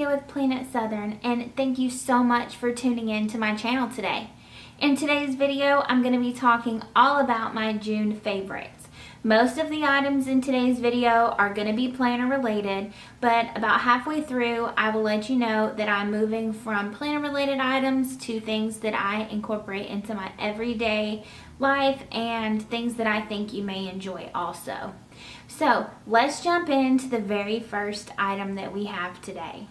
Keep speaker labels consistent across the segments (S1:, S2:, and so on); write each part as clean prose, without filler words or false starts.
S1: with PlanIt Southern, and thank you so much for tuning in to my channel today. In today's video, I'm going to be talking all about my June favorites. Most of the items in today's video are going to be planner related, but about halfway through, I will let you know that I'm moving from planner related items to things that I incorporate into my everyday life and things that I think you may enjoy also. So let's jump into the very first item that we have today.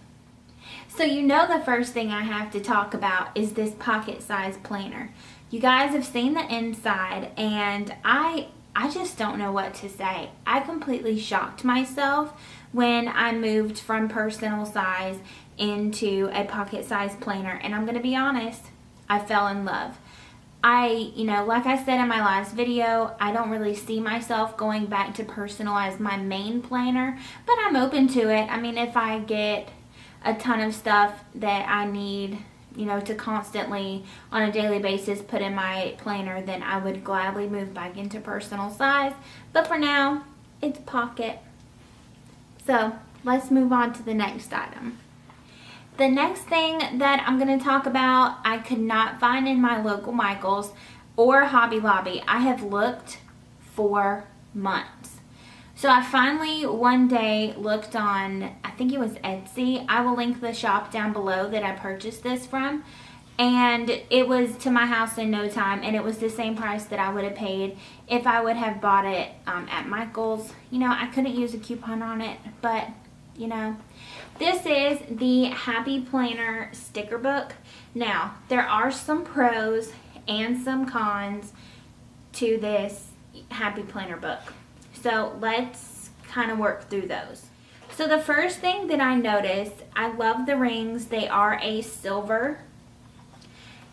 S1: So you know the first thing I have to talk about is this pocket size planner. You guys have seen the inside and I just don't know what to say. I completely shocked myself when I moved from personal size into a pocket size planner, and I'm going to be honest, I fell in love. Like I said in my last video, I don't really see myself going back to personal as my main planner, but I'm open to it. I mean, if I get a ton of stuff that I need, to constantly on a daily basis put in my planner, then I would gladly move back into personal size. But for now, it's pocket. So let's move on to the next item. The next thing that I'm going to talk about, I could not find in my local Michaels or Hobby Lobby. I have looked for months. So I finally one day looked on, I think it was Etsy. I will link the shop down below that I purchased this from. And it was to my house in no time, and it was the same price that I would have paid if I would have bought it at Michaels. I couldn't use a coupon on it, but this is the Happy Planner sticker book. Now, there are some pros and some cons to this Happy Planner book. So let's kind of work through those. So the first thing that I noticed, I love the rings. They are a silver.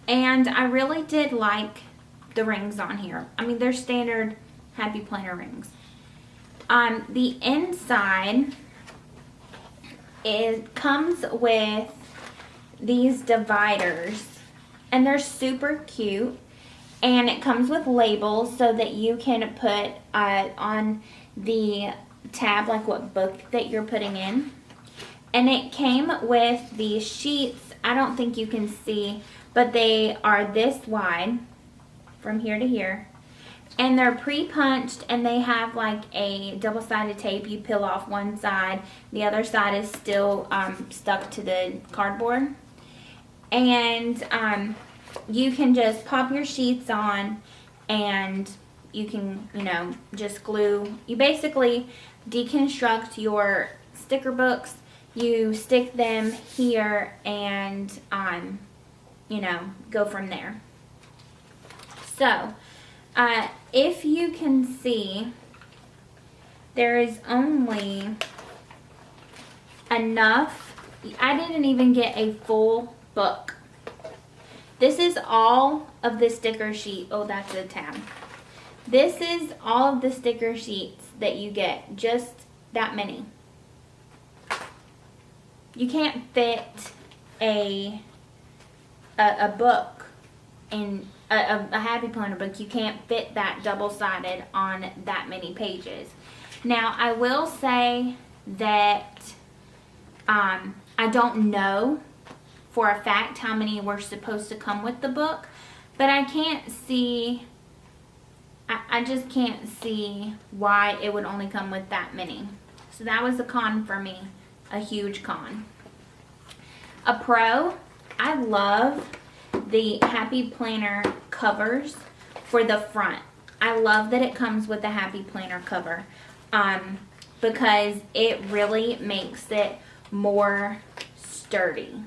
S1: And I really did like the rings on here. I mean, they're standard Happy Planner rings. The inside, it comes with these dividers, and they're super cute, and it comes with labels so that you can put on the tab like what book that you're putting in. And it came with these sheets. I don't think you can see, but they are this wide from here to here. And they're pre-punched, and they have like a double-sided tape. You peel off one side, the other side is still stuck to the cardboard. And you can just pop your sheets on, and you can, just glue. You basically deconstruct your sticker books. You stick them here and, go from there. So, if you can see, there is only enough. I didn't even get a full book. This is all of the sticker sheet. Oh, that's a tab. This is all of the sticker sheets that you get. Just that many. You can't fit a book in a Happy Planner book. You can't fit that double-sided on that many pages. Now, I will say that I don't know for a fact how many were supposed to come with the book, but I can't see, I just can't see why it would only come with that many. So that was a con for me, a huge con. A pro, I love the Happy Planner covers for the front. I love that it comes with the Happy Planner cover because it really makes it more sturdy.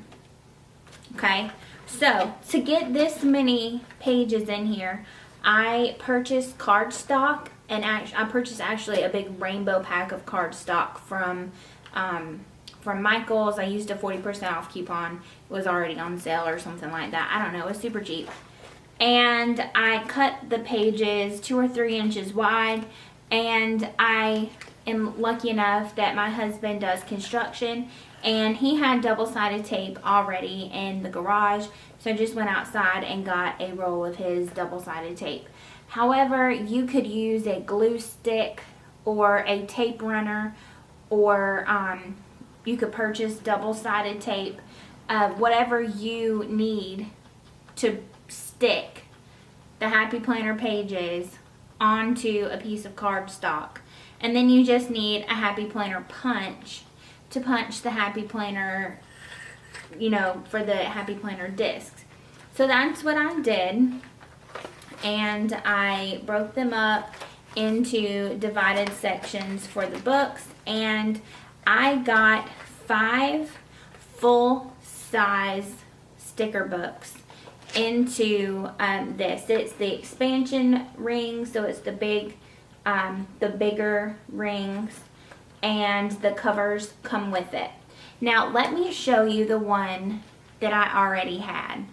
S1: Okay, so to get this many pages in here, I purchased cardstock, and I purchased actually a big rainbow pack of cardstock from Michaels. I used a 40% off coupon. It was already on sale or something like that. I don't know. It was super cheap. And I cut the pages 2 or 3 inches wide, and I am lucky enough that my husband does construction, and he had double-sided tape already in the garage, so I just went outside and got a roll of his double-sided tape. However, you could use a glue stick or a tape runner, or you could purchase double-sided tape, whatever you need to stick the Happy Planner pages onto a piece of cardstock. And then you just need a Happy Planner punch to punch the Happy Planner, you know, for the Happy Planner discs. So that's what I did. And I broke them up into divided sections for the books. And I got 5 full-size sticker books into this. It's the expansion ring, so it's the bigger rings, and the covers come with it. Now let me show you the one that I already had.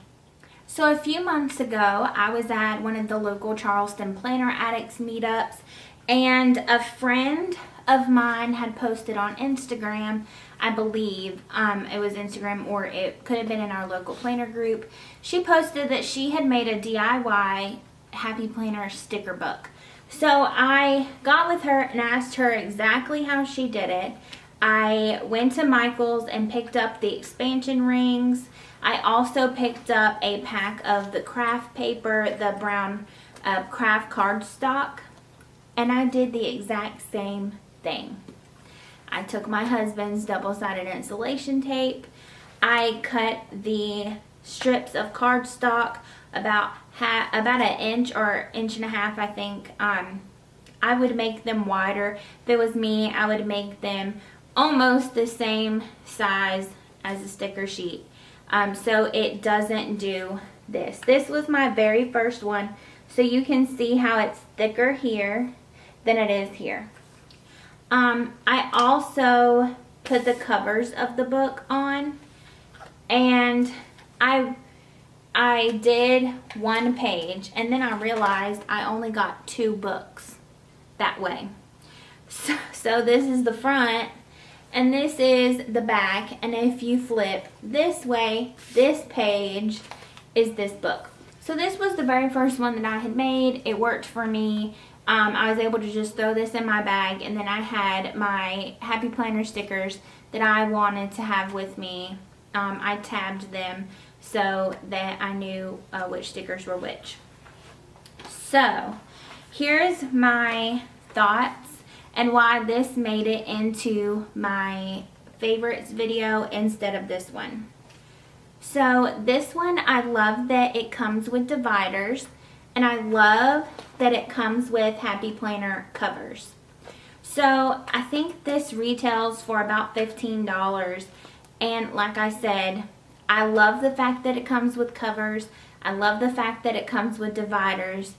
S1: So a few months ago, I was at one of the local Charleston Planner Addicts meetups, and a friend of mine had posted on Instagram, I believe, it was Instagram, or it could have been in our local planner group. She posted that she had made a DIY Happy Planner sticker book. So I got with her and asked her exactly how she did it. I went to Michael's and picked up the expansion rings. I also picked up a pack of the craft paper, the brown craft cardstock, and I did the exact same thing. I took my husband's double-sided insulation tape. I cut the strips of cardstock about an inch or inch and a half, I think. I would make them wider. If it was me, I would make them almost the same size as a sticker sheet, so it doesn't do this. This was my very first one, so you can see how it's thicker here than it is here. I also put the covers of the book on, and I did 1 page, and then I realized I only got 2 books that way. So this is the front, and this is the back, and if you flip this way, this page is this book. So this was the very first one that I had made. It worked for me. I was able to just throw this in my bag, and then I had my Happy Planner stickers that I wanted to have with me. I tabbed them so that I knew which stickers were which. So here's my thoughts and why this made it into my favorites video instead of this one. So this one, I love that it comes with dividers, and I love that it comes with Happy Planner covers. So I think this retails for about $15, and like I said, I love the fact that it comes with covers. I love the fact that it comes with dividers,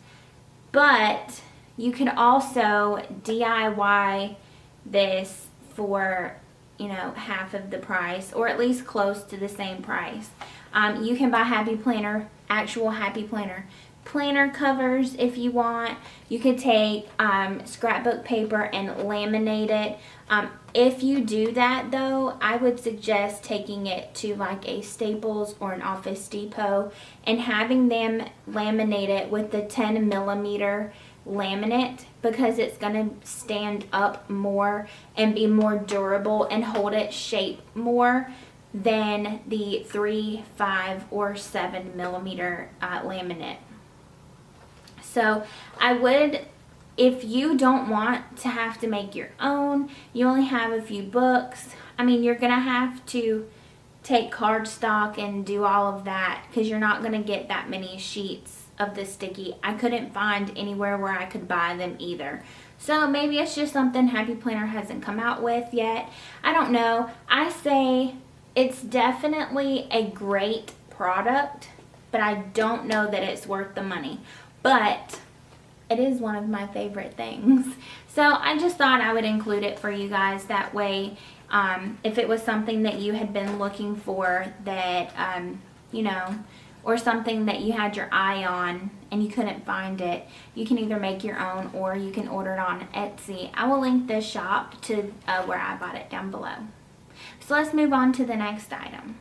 S1: but you could also DIY this for, you know, half of the price, or at least close to the same price. You can buy Happy Planner, actual Happy Planner planner covers if you want. You could take scrapbook paper and laminate it. If you do that though, I would suggest taking it to like a Staples or an Office Depot and having them laminate it with the 10mm laminate, because it's going to stand up more and be more durable and hold its shape more than the 3, 5, or 7mm laminate. So I would, if you don't want to have to make your own, you only have a few books, I mean, you're going to have to take cardstock and do all of that, because you're not going to get that many sheets of the sticky. I couldn't find anywhere where I could buy them either. So maybe it's just something Happy Planner hasn't come out with yet. I don't know. I say it's definitely a great product, but I don't know that it's worth the money. But it is one of my favorite things. So I just thought I would include it for you guys. That way, if it was something that you had been looking for, that, you know, or something that you had your eye on and you couldn't find it, you can either make your own or you can order it on Etsy. I will link this shop to where I bought it down below. So let's move on to the next item.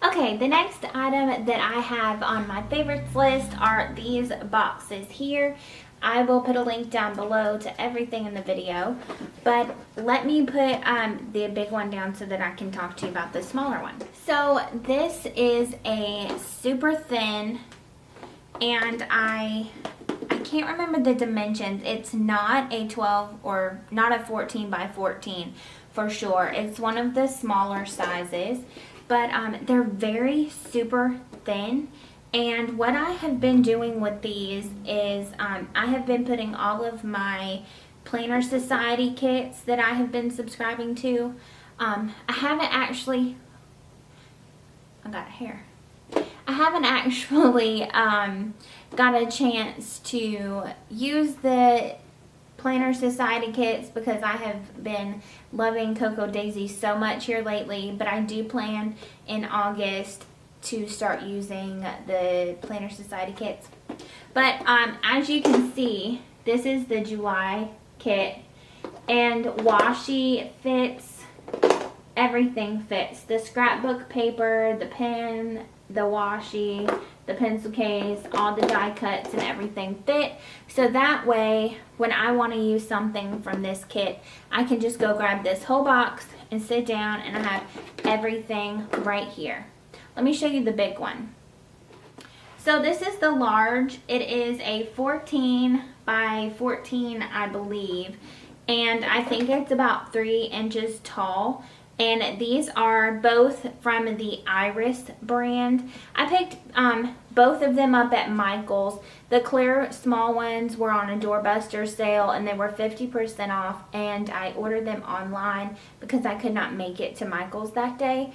S1: Okay, the next item that I have on my favorites list are these boxes here. I will put a link down below to everything in the video. But let me put the big one down so that I can talk to you about the smaller one. So this is a super thin, and I can't remember the dimensions. It's not a 12 or not a 14 by 14 for sure. It's one of the smaller sizes, but they're very super thin. And what I have been doing with these is I have been putting all of my Planner Society kits that I have been subscribing to. I haven't actually, I got hair. I haven't actually got a chance to use the Planner Society kits because I have been loving Cocoa Daisy so much here lately, but I do plan in August to start using the Planner Society kits. But as you can see, this is the July kit, and washi fits, everything fits. The scrapbook paper, the pen, the washi, the pencil case, all the die cuts and everything fit. So that way, when I want to use something from this kit, I can just go grab this whole box and sit down and I have everything right here. Let me show you the big one. So this is the large. It is a 14 by 14, I believe, and I think it's about 3 inches tall. And these are both from the Iris brand. I picked both of them up at Michael's. The clear small ones were on a doorbuster sale and they were 50% off, and I ordered them online because I could not make it to Michael's that day.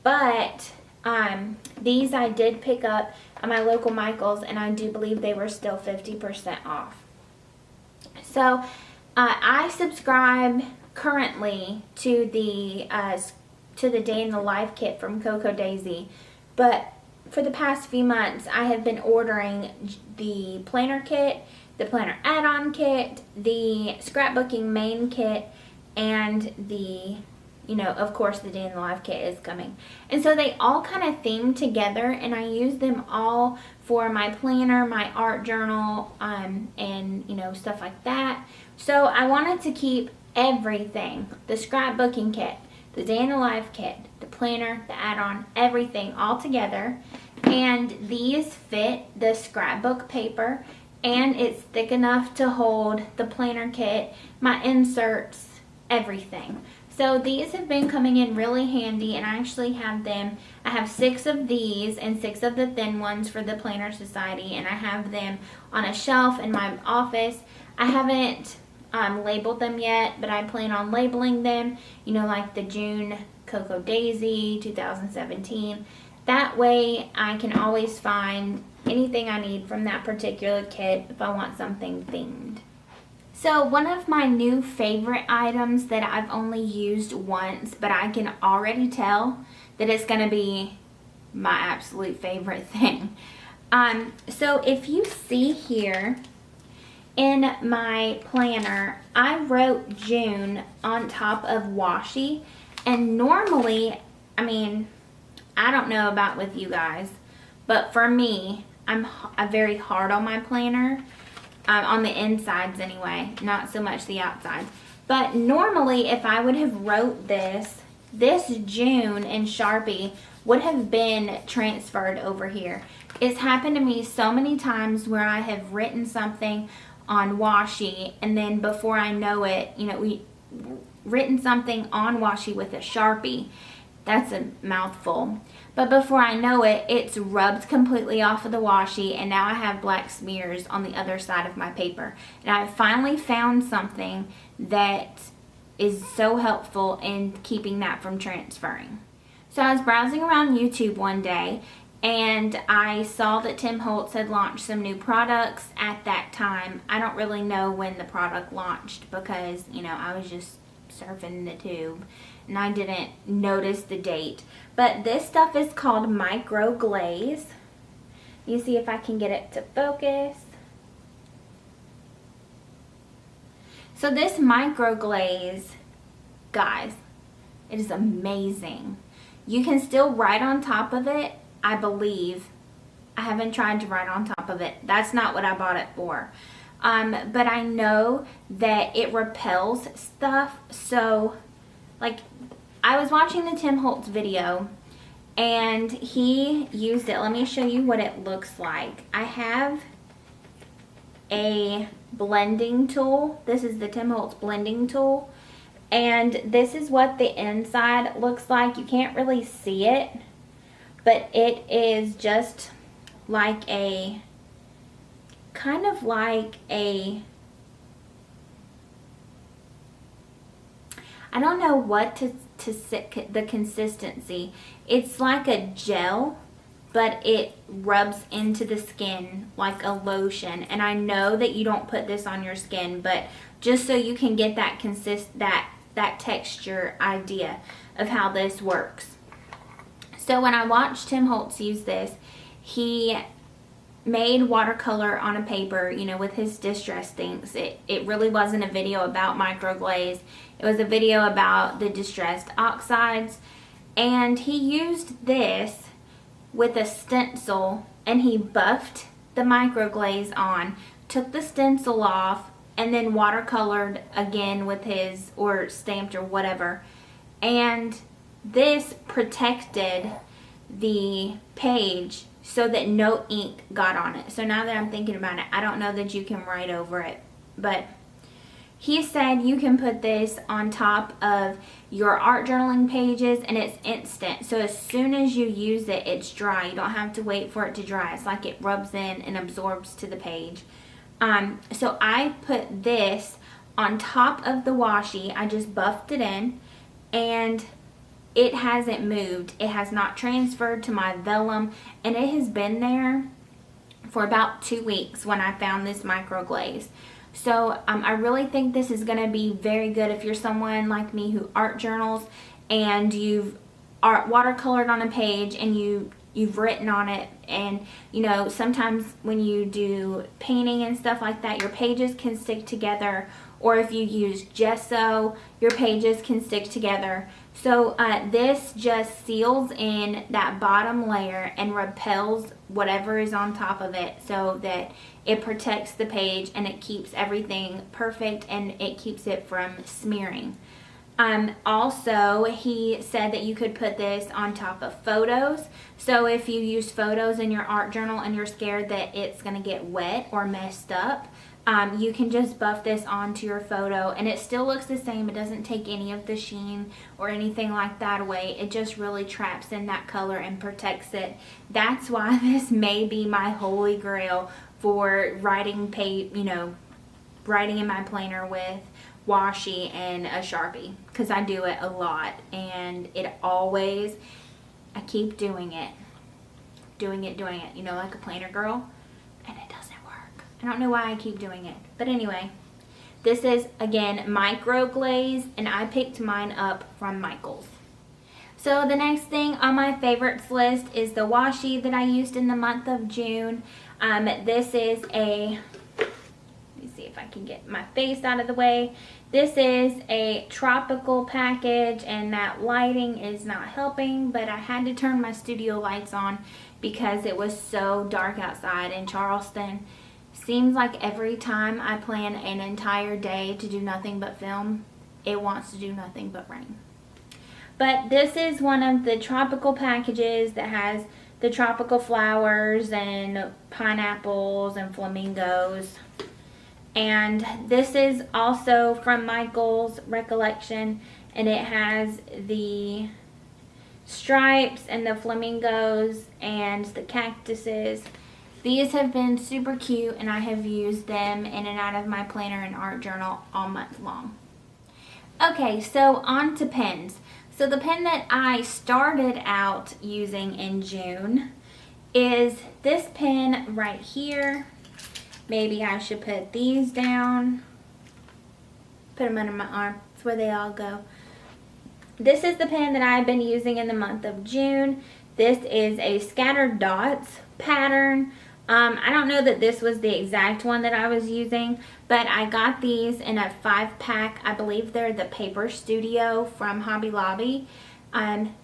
S1: But these I did pick up at my local Michael's, and I do believe they were still 50% off. So I subscribe currently to the Day in the Life kit from Cocoa Daisy, but for the past few months I have been ordering the planner kit, the planner add-on kit, the scrapbooking main kit, and the, you know, of course the Day in the Life kit is coming. And so they all kind of theme together, and I use them all for my planner, my art journal, and you know, stuff like that. So I wanted to keep everything, the scrapbooking kit, the Day in the Life kit, the planner, the add-on, everything all together. And these fit the scrapbook paper, and it's thick enough to hold the planner kit, my inserts, everything. So these have been coming in really handy, and I actually have them. I have 6 of these and 6 of the thin ones for the Planner Society, and I have them on a shelf in my office. I haven't labeled them yet, but I plan on labeling them, you know, like the June Cocoa Daisy 2017. That way I can always find anything I need from that particular kit if I want something themed. So one of my new favorite items that I've only used once, but I can already tell that it's going to be my absolute favorite thing. So if you see here in my planner, I wrote June on top of washi, and normally, I mean, I don't know about with you guys, but for me, I'm very hard on my planner. On the insides anyway, not so much the outsides. But normally if I would have wrote this June in Sharpie would have been transferred over here. It's happened to me so many times where I have written something on washi, and then before I know it, you know, we written something on washi with a Sharpie. That's a mouthful. But before I know it, it's rubbed completely off of the washi, and now I have black smears on the other side of my paper. And I finally found something that is so helpful in keeping that from transferring. So I was browsing around YouTube one day, and I saw that Tim Holtz had launched some new products at that time. I don't really know when the product launched because, you know, I was just surfing the tube and I didn't notice the date. But this stuff is called Micro Glaze. You see if I can get it to focus. So this Micro Glaze, guys, it is amazing. You can still write on top of it, I believe. I haven't tried to write on top of it. That's not what I bought it for. but I know that it repels stuff. So like, I was watching the Tim Holtz video and he used it. Let me show you what it looks like. I have a blending tool. This is the Tim Holtz blending tool, and this is what the inside looks like. You can't really see it, but it is just like a kind of like a, I don't know what to sit the consistency. It's like a gel, but it rubs into the skin like a lotion. And I know that you don't put this on your skin, but just so you can get that that texture idea of how this works. So when I watched Tim Holtz use this, he made watercolor on a paper, you know, with his distress inks. It really wasn't a video about microglaze. It was a video about the distressed oxides. And he used this with a stencil, and he buffed the microglaze on, took the stencil off, and then watercolored again with his, or stamped or whatever. And this protected the page so that no ink got on it. So now that I'm thinking about it, I don't know that you can write over it, but he said you can put this on top of your art journaling pages and it's instant. So as soon as you use it, it's dry. You don't have to wait for it to dry. It's like it rubs in and absorbs to the page. So I put this on top of the washi. I just buffed it in, and it hasn't moved. It has not transferred to my vellum, and it has been there for about 2 weeks when I found this microglaze. So I really think this is going to be very good if you're someone like me who art journals and you've watercolored on a page and you've written on it. And you know, sometimes when you do painting and stuff like that, your pages can stick together, or if you use gesso, your pages can stick together. So this just seals in that bottom layer and repels whatever is on top of it, so that it protects the page and it keeps everything perfect and it keeps it from smearing. Also, he said that you could put this on top of photos. So if you use photos in your art journal and you're scared that it's going to get wet or messed up, you can just buff this onto your photo and it still looks the same. It doesn't take any of the sheen or anything like that away. It just really traps in that color and protects it. That's why this may be my holy grail for writing writing in my planner with washi and a Sharpie, because I do it a lot and it always, I keep doing it, you know, like a planner girl, and it doesn't work. I don't know why I keep doing it, but anyway, this is again micro glaze, and I picked mine up from Michael's. So the next thing on my favorites list is the washi that I used in the month of June. This is a, let me see if I can get my face out of the way. This is a tropical package, and that lighting is not helping, but I had to turn my studio lights on because it was so dark outside in Charleston. Seems like every time I plan an entire day to do nothing but film, it wants to do nothing but rain. But this is one of the tropical packages that has the tropical flowers and pineapples and flamingos. And this is also from Michael's Recollection, and it has the stripes and the flamingos and the cactuses. These have been super cute, and I have used them in and out of my planner and art journal all month long. Okay, so on to pens. So the pen that I started out using in June is this pen right here. Maybe I should put these down. Put them under my arm. That's where they all go. This is the pen that I've been using in the month of June. This is a scattered dots pattern. I don't know that this was the exact one that I was using, but I got these in a 5-pack. I believe they're the Paper Studio from Hobby Lobby.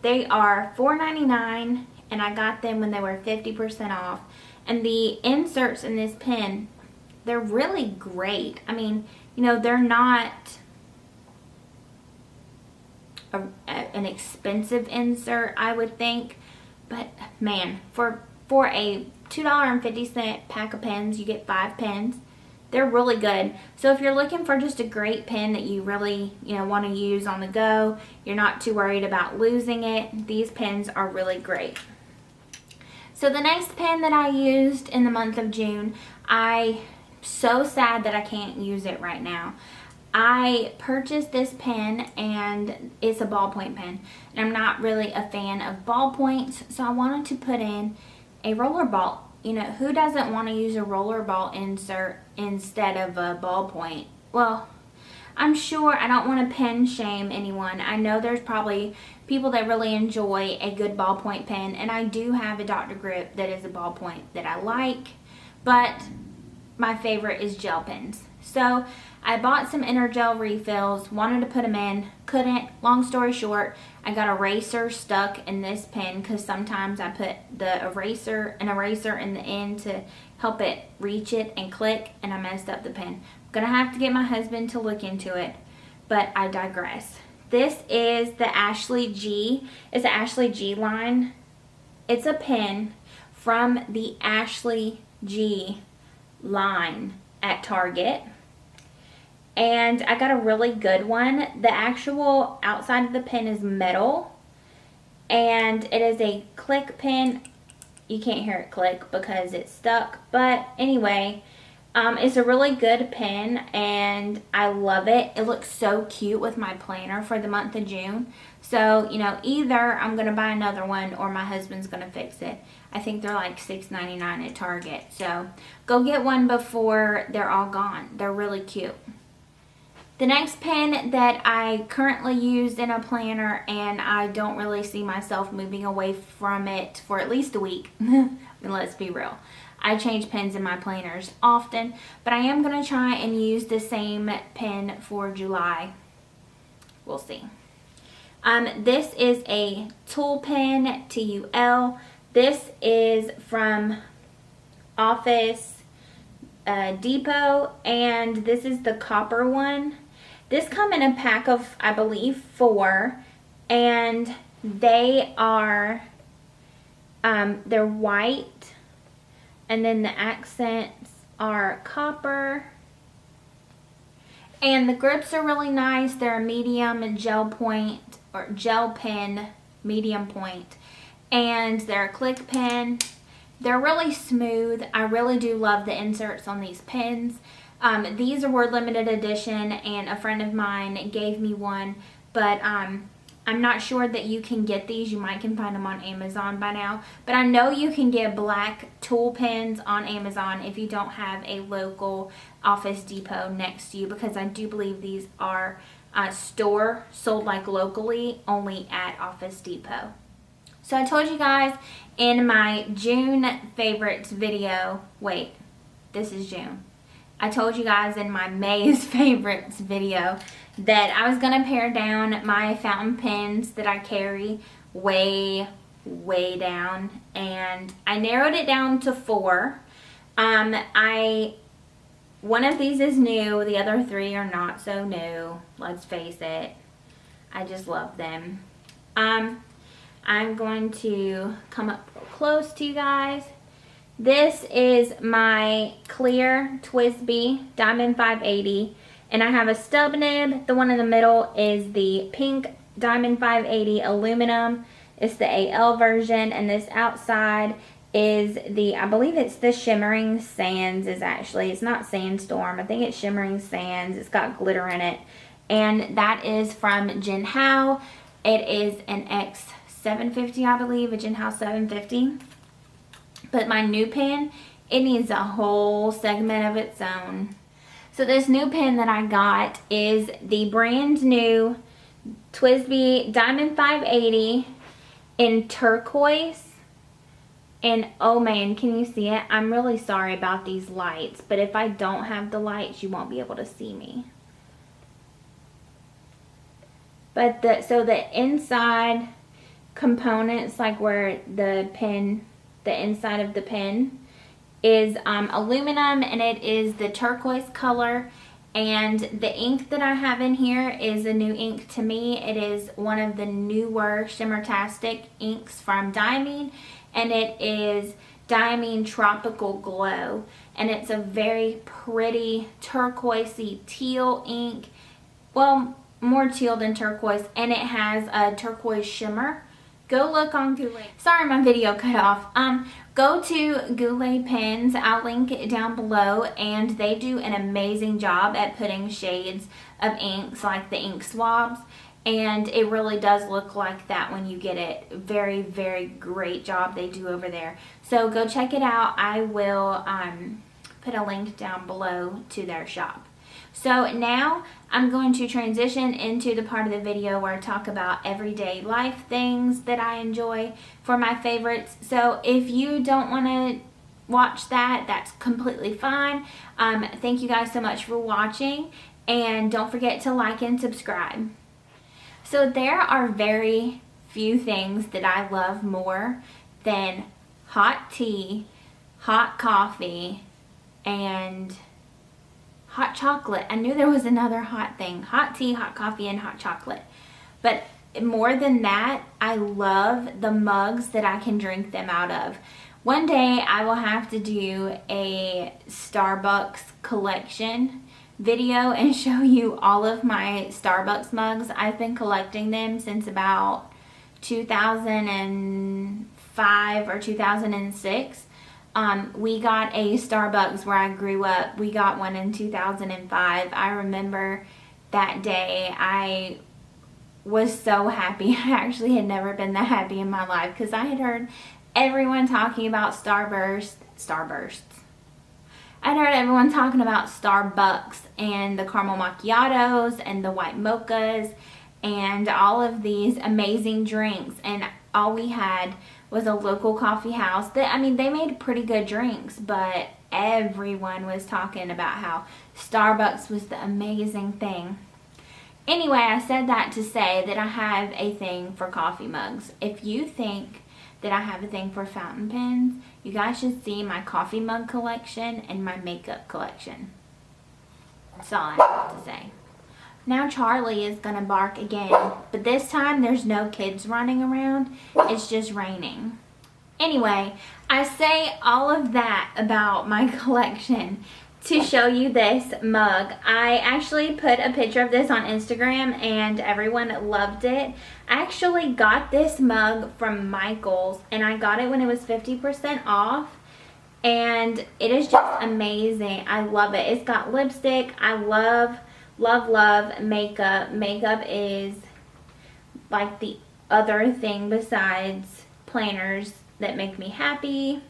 S1: They are $4.99, and I got them when they were 50% off. And the inserts in this pen, they're really great. I mean, you know, they're not an expensive insert, I would think, but man, for a $2.50 pack of pens, you get 5 pens. They're really good. So if you're looking for just a great pen that you really, you know, want to use on the go, you're not too worried about losing it, these pens are really great. So the next pen that I used in the month of June, I'm so sad that I can't use it right now. I purchased this pen, and it's a ballpoint pen, and I'm not really a fan of ballpoints, so I wanted to put in a roller ball. You know, who doesn't want to use a roller ball insert instead of a ballpoint? Well, I'm sure I don't want to pen shame anyone. I know there's probably people that really enjoy a good ballpoint pen, and I do have a Dr. Grip that is a ballpoint that I like, but my favorite is gel pens. So I bought some Energel refills, wanted to put them in, couldn't. Long story short, I got eraser stuck in this pen because sometimes I put an eraser in the end to help it reach it and click, and I messed up the pen. I'm gonna have to get my husband to look into it, but I digress. This is the Ashley G. It's the Ashley G line. It's a pen from the Ashley G line at Target. And I got a really good one. The actual outside of the pen is metal, and it is a click pen. You can't hear it click because it's stuck, but anyway, it's a really good pen, and I love it. It looks so cute with my planner for the month of June. So, you know, either I'm going to buy another one or my husband's going to fix it. I think they're like $6.99 at Target. So go get one before they're all gone. They're really cute. The next pen that I currently use in a planner, and I don't really see myself moving away from it for at least a week. Let's be real. I change pens in my planners often, but I am going to try and use the same pen for July. We'll see. This is a TÜL Pen, TUL. This is from Office Depot, and this is the copper one. This come in a pack of, I believe, 4, and they are, they're white, and then the accents are copper, and the grips are really nice. They're a medium gel point, or gel pen medium point, and they're a click pen. They're really smooth. I really do love the inserts on these pens. These were limited edition, and a friend of mine gave me one, but I'm not sure that you can get these. You might can find them on Amazon by now, but I know you can get black TÜL pens on Amazon if you don't have a local Office Depot next to you, because I do believe these are store sold like locally only at Office Depot. So I told you guys in my June favorites video, wait, this is June. I told you guys in my May's favorites video that I was going to pare down my fountain pens that I carry way down, and I narrowed it down to 4. One of these is new, the other 3 are not so new, let's face it. I just love them. I'm going to come up real close to you guys. This is my clear Twsbi Diamond 580, and I have a stub nib. The one in the middle is the pink Diamond 580 aluminum. It's the AL version, and this outside is the, I believe it's the Shimmering Sands. It's not Sandstorm, I think it's Shimmering Sands. It's got glitter in it, and that is from JinHao. It is an X750, I believe, a JinHao 750. But my new pen, it needs a whole segment of its own. So this new pen that I got is the brand new Twsbi Diamond 580 in turquoise. And oh man, can you see it? I'm really sorry about these lights, but if I don't have the lights, you won't be able to see me. But so the inside components, like where the pen, the inside of the pen is aluminum, and it is the turquoise color. And the ink that I have in here is a new ink to me. It is one of the newer Shimmertastic inks from Diamine, and it is Diamine Tropical Glow. And it's a very pretty turquoisey teal ink. Well, more teal than turquoise, and it has a turquoise shimmer. Go look on Goulet. Sorry, my video cut off. Go to Goulet Pens. I'll link it down below, and they do an amazing job at putting shades of inks, like the ink swabs, and it really does look like that when you get it. Very, very great job they do over there. So go check it out. I will put a link down below to their shop. So now I'm going to transition into the part of the video where I talk about everyday life things that I enjoy for my favorites. So if you don't want to watch that, that's completely fine. Thank you guys so much for watching, and don't forget to like and subscribe. So there are very few things that I love more than hot tea, hot coffee, and hot chocolate. I knew there was another hot thing. Hot tea, hot coffee, and hot chocolate. But more than that, I love the mugs that I can drink them out of. One day I will have to do a Starbucks collection video and show you all of my Starbucks mugs. I've been collecting them since about 2005 or 2006. We got a Starbucks where I grew up. We got one in 2005. I remember that day. I was so happy. I actually had never been that happy in my life because I had heard everyone talking about Starbursts. I'd heard everyone talking about Starbucks and the caramel macchiatos and the white mochas and all of these amazing drinks, and all we had was a local coffee house that, I mean, they made pretty good drinks, but everyone was talking about how Starbucks was the amazing thing. Anyway, I said that to say that I have a thing for coffee mugs. If you think that I have a thing for fountain pens, you guys should see my coffee mug collection and my makeup collection. That's all I have to say. Now Charlie is gonna bark again, but this time there's no kids running around. It's just raining. Anyway, I say all of that about my collection to show you this mug. I actually put a picture of this on Instagram and everyone loved it. I actually got this mug from Michael's, and I got it when it was 50% off. And it is just amazing. I love it. It's got lipstick. I love makeup. Makeup is like the other thing besides planners that make me happy.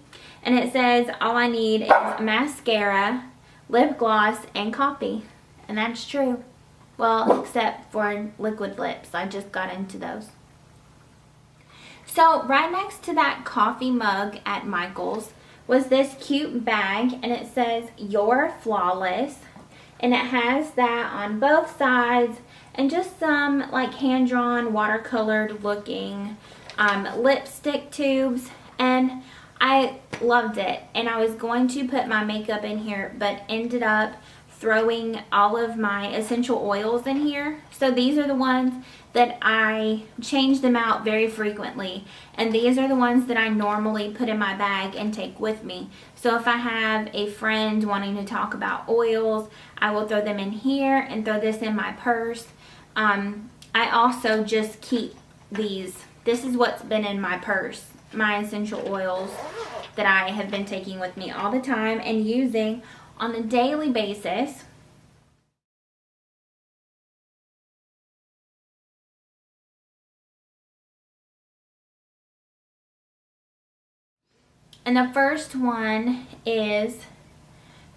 S1: And it says all I need is mascara, lip gloss, and coffee. And that's true. Well, except for liquid lips. I just got into those. So right next to that coffee mug at Michael's was this cute bag, and it says "You're Flawless." And it has that on both sides, and just some like hand-drawn, watercolored looking lipstick tubes. And I loved it. And I was going to put my makeup in here, but ended up throwing all of my essential oils in here. So these are the ones that I change them out very frequently, and these are the ones that I normally put in my bag and take with me. So if I have a friend wanting to talk about oils, I will throw them in here and throw this in my purse. I also just keep these. This is what's been in my purse, my essential oils that I have been taking with me all the time and using on a daily basis. And the first one is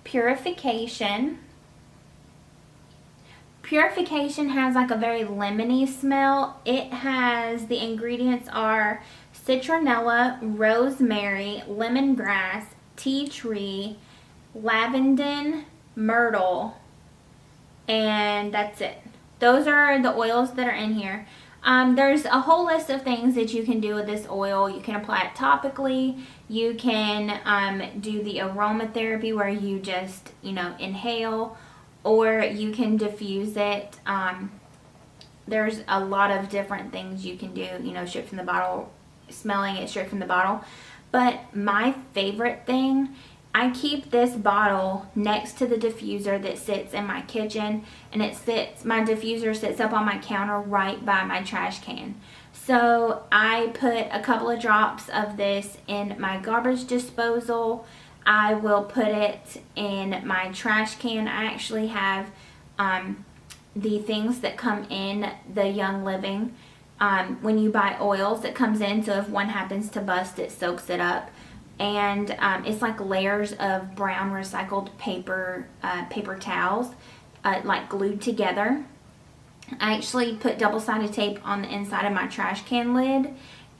S1: Purification. Purification has like a very lemony smell. It has, the ingredients are citronella, rosemary, lemongrass, tea tree, lavender, myrtle, and that's it. Those are the oils that are in here. There's a whole list of things that you can do with this oil. You can apply it topically. You can do the aromatherapy where you just, inhale, or you can diffuse it. There's a lot of different things you can do, straight from the bottle, smelling it straight from the bottle. But my favorite thing, I keep this bottle next to the diffuser that sits in my kitchen, and my diffuser sits up on my counter right by my trash can. So I put a couple of drops of this in my garbage disposal. I will put it in my trash can. I actually have the things that come in the Young Living. When you buy oils, it comes in, so if one happens to bust, it soaks it up. And it's like layers of brown recycled paper towels, like glued together. I actually put double-sided tape on the inside of my trash can lid,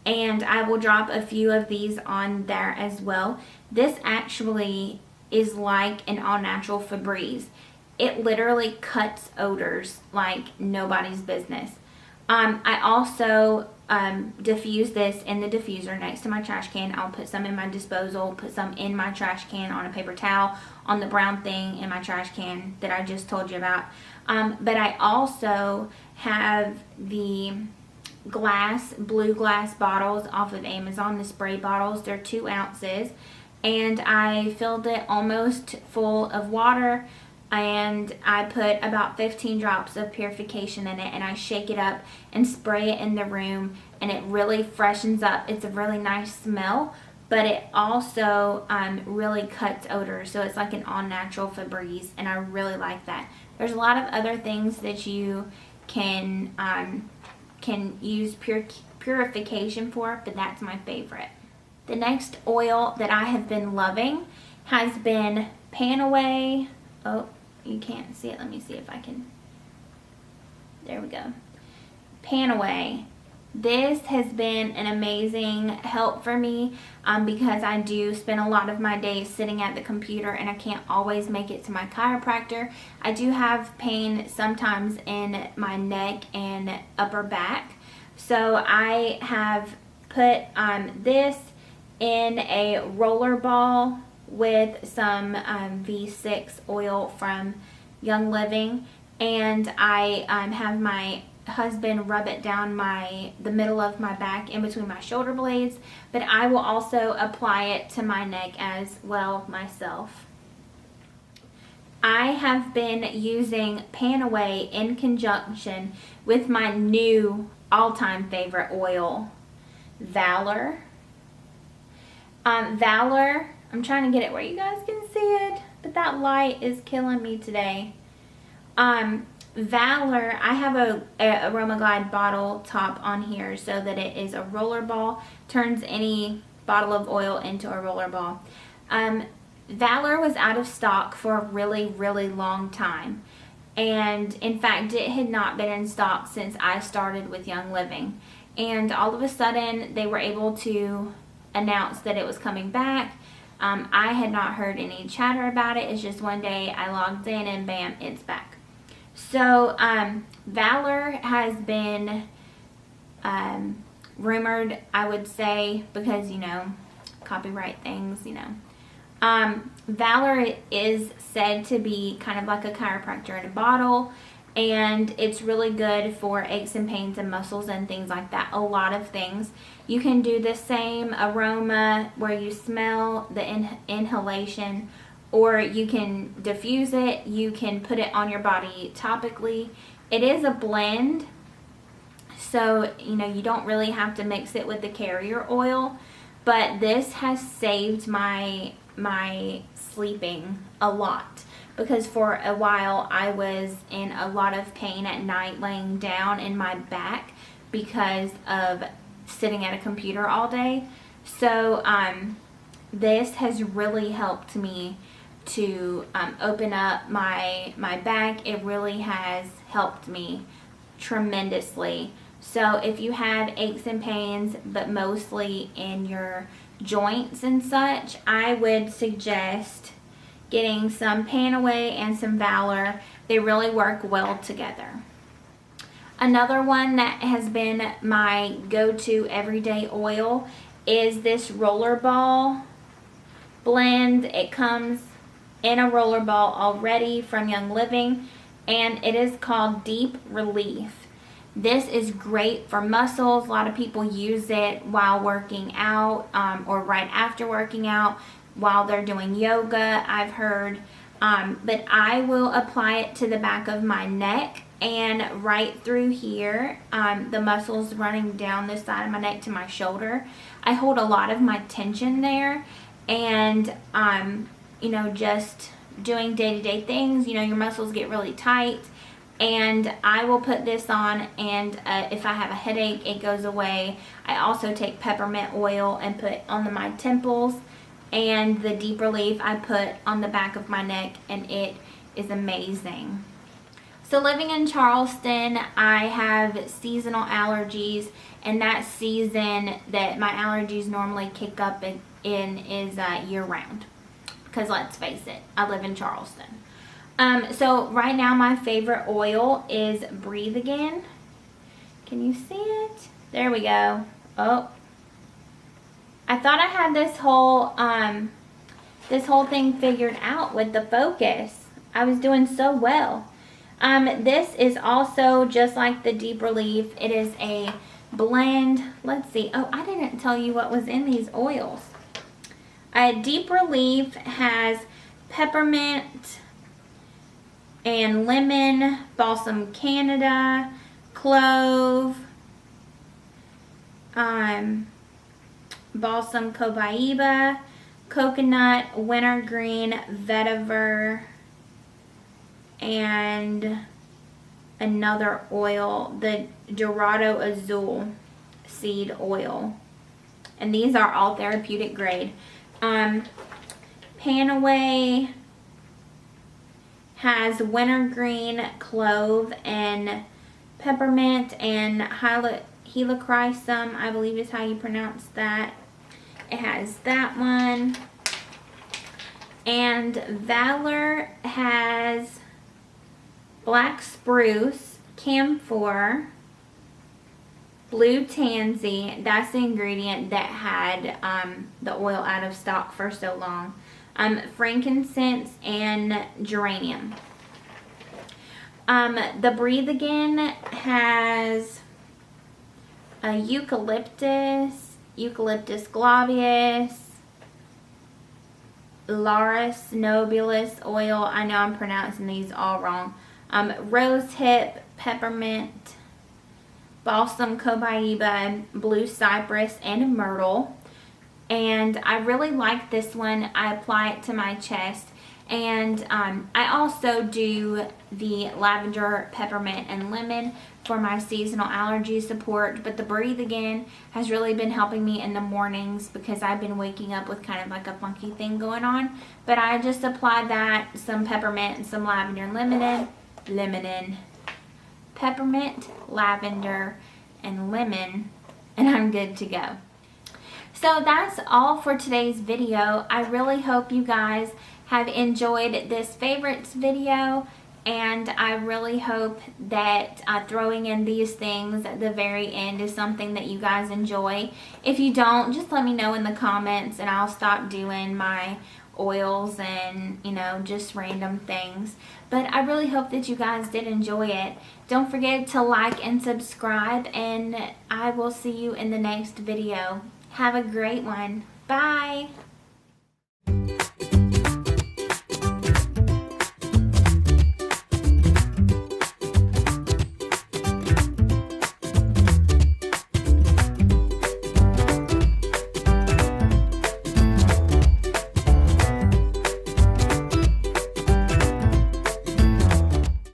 S1: and I will drop a few of these on there as well. This actually is like an all-natural Febreze. It literally cuts odors like nobody's business. I also diffuse this in the diffuser next to my trash can. I'll put some in my disposal, put some in my trash can on a paper towel, on the brown thing in my trash can that I just told you about. But I also have the blue glass bottles off of Amazon, the spray bottles. They're 2 ounces. And I filled it almost full of water, and I put about 15 drops of Purification in it, and I shake it up and spray it in the room, and it really freshens up. It's a really nice smell, but it also really cuts odors, so it's like an all-natural Febreze, and I really like that. There's a lot of other things that you can use Purification for, but that's my favorite. The next oil that I have been loving has been PanAway. Oh, you can't see it. Let me see if I can. There we go. PanAway. This has been an amazing help for me because I do spend a lot of my days sitting at the computer, and I can't always make it to my chiropractor. I do have pain sometimes in my neck and upper back. So I have put this in a roller ball with some V6 oil from Young Living, and I have my husband rub it down the middle of my back in between my shoulder blades, but I will also apply it to my neck as well myself. I have been using PanAway in conjunction with my new all-time favorite oil, Valor. Valor, I'm trying to get it where you guys can see it, but that light is killing me today. Valor, I have a Aroma Glide bottle top on here so that it is a roller ball, turns any bottle of oil into a roller ball. Valor was out of stock for a really, really long time. And in fact, it had not been in stock since I started with Young Living. And all of a sudden, they were able to announce that it was coming back. I had not heard any chatter about it. It's just one day I logged in and bam, it's back. So Valor has been rumored, I would say, because, copyright things, Valor is said to be kind of like a chiropractor in a bottle, and it's really good for aches and pains and muscles and things like that. A lot of things. You can do the same aroma where you smell the inhalation, or you can diffuse it. You can put it on your body topically. It is a blend, so you don't really have to mix it with the carrier oil, but this has saved my sleeping a lot, because for a while I was in a lot of pain at night laying down in my back because of sitting at a computer all day. So this has really helped me to open up my back. It really has helped me tremendously. So if you have aches and pains, but mostly in your joints and such, I would suggest getting some PanAway and some Valor. They really work well together. Another one that has been my go-to everyday oil is this rollerball blend. It comes in a rollerball already from Young Living, and it is called Deep Relief. This is great for muscles. A lot of people use it while working out, or right after working out, while they're doing yoga, I've heard. But I will apply it to the back of my neck and right through here, the muscles running down this side of my neck to my shoulder. I hold a lot of my tension there, and you know, just doing day-to-day things, you know, your muscles get really tight, and I will put this on, and if I have a headache, it goes away. I also take peppermint oil and put on my temples, and the Deep Relief I put on the back of my neck, and it is amazing. So living in Charleston, I have seasonal allergies, and that season that my allergies normally kick up in is year-round. Because let's face it, I live in Charleston. So right now my favorite oil is Breathe Again. Can you see it? There we go. Oh, I thought I had this whole thing figured out with the focus. I was doing so well. This is also just like the Deep Relief. It is a blend. Let's see. Oh, I didn't tell you what was in these oils. Deep Relief has peppermint and lemon, balsam Canada, clove, balsam copaiba, coconut, wintergreen, vetiver, and another oil, the Dorado Azul seed oil. And these are all therapeutic grade. PanAway has wintergreen, clove, and peppermint, and helichrysum, I believe is how you pronounce that. It has that one. And Valor has black spruce, camphor, blue tansy. That's the ingredient that had the oil out of stock for so long. Frankincense and geranium. The Breathe Again has a eucalyptus glavius, Laurus nobilis oil. I know I'm pronouncing these all wrong. Rose hip, peppermint, balsam copaiba, blue cypress, and myrtle. And I really like this one. I apply it to my chest. And I also do the lavender, peppermint, and lemon for my seasonal allergy support. But the Breathe Again has really been helping me in the mornings because I've been waking up with kind of like a funky thing going on. But I just apply that, some peppermint and some lavender and peppermint, lavender, and lemon, and I'm good to go. So that's all for today's video. I really hope you guys have enjoyed this favorites video, and I really hope that throwing in these things at the very end is something that you guys enjoy. If you don't, just let me know in the comments, and I'll stop doing my oils and, you know, just random things. But I really hope that you guys did enjoy it. Don't forget to like and subscribe, and I will see you in the next video. Have a great one. Bye.